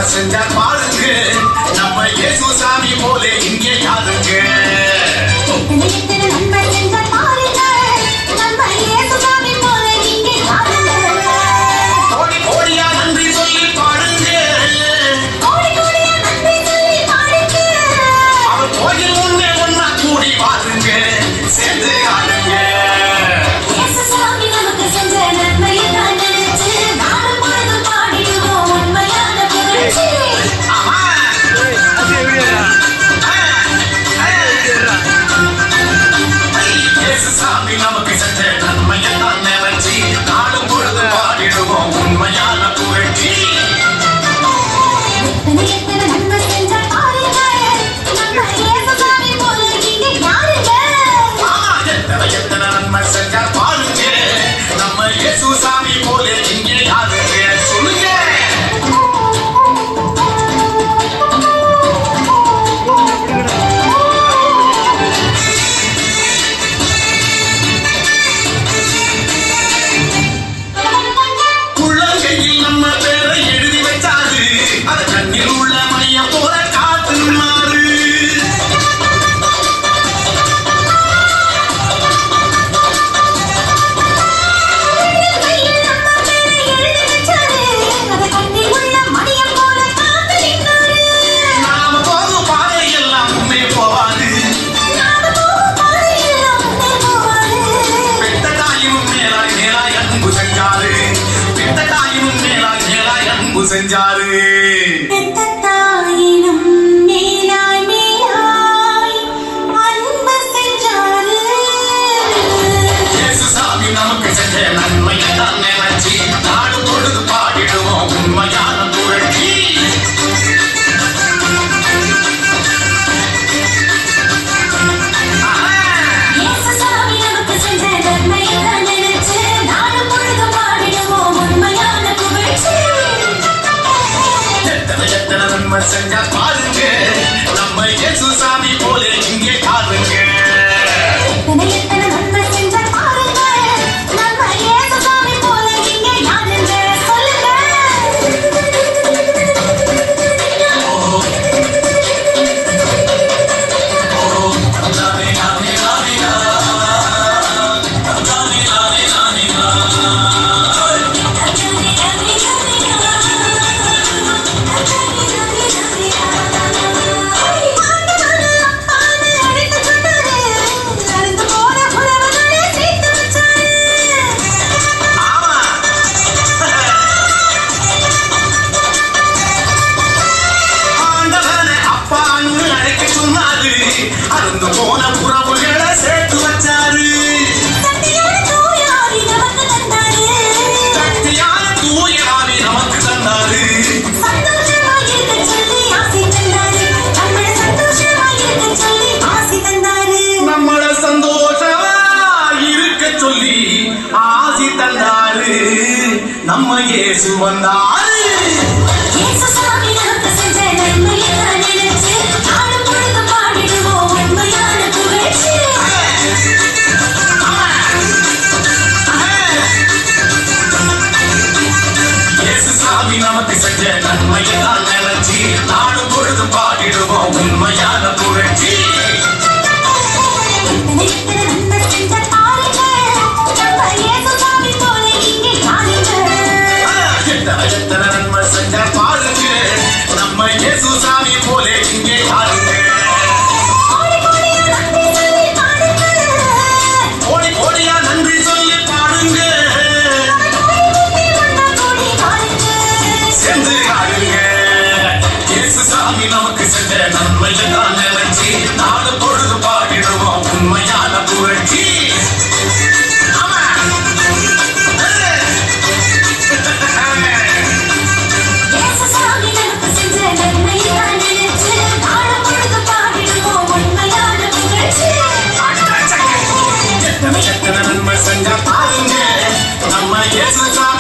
செஞ்சார் பாருங்க நம்ம இயேசு சாமி போல இங்கே யாருங்க கோடி கோடியா நன்றி சொல்லி பாடுங்க அவர் கோயில் முன்னே ஒன்னா கூடி பாருங்க சேர்ந்து ஆடுங்க நமக்கு செஞ்ச நன்மையெல்லாம் நினைச்சி நாடும் பொழுது பாடிடுவோம் உண்மையான புகழ்ச்சி எத்தனை நன்மை செஞ்சா பாருங்க நம்ம இயேசு சாமி போல இங்கே யாருங்க சொல்லுங்க செஞ்சாரு இயேசு சாமி நமக்கு செஞ்ச நன்மையெல்லாம் நினைச்சி நாடு பொழுது பாடிடுவோம் உண்மையான புகழ்ச்சி செஞ்சா பாருங்க நம்ம இயேசு சாமி போல இங்கே பாருங்க அருந்து போன புறவுகளை சேர்த்து வச்சாரு சக்தியான தூயாவி நமக்கு தந்தாரு நம்மள சந்தோஷமா இருக்க சொல்லி ஆசி தந்தாரு நம்ம இயேசு வந்தாரு நமக்கு செஞ்ச நன்மையெல்லாம் நினைச்சி நாடும் பொழுது பாடிடுவோம் உண்மையான புகழ்ச்சி எத்தனை நன்மை செஞ்ச பாருங்க நம்ம இயேசு சாமி போல இங்கே யாருங்க கோடி கோடியா நன்றி சொல்லி பாடுங்க நமக்கு செஞ்ச நன்மையெல்லாம் நினைச்சி நாடு பொழுது பாடிடுவோம் உண்மையான புரட்சி. ஆமா. இயேசுசாமி நமக்கு செஞ்ச நன்மையெல்லாம் நினைச்சு நாளும் பொழுது பாடிடுவோம் உண்மையான புகழ்ச்சி. எத்தனை எத்தனை நன்மை செஞ்ச பாருங்க நம்ம இயேசுசாமி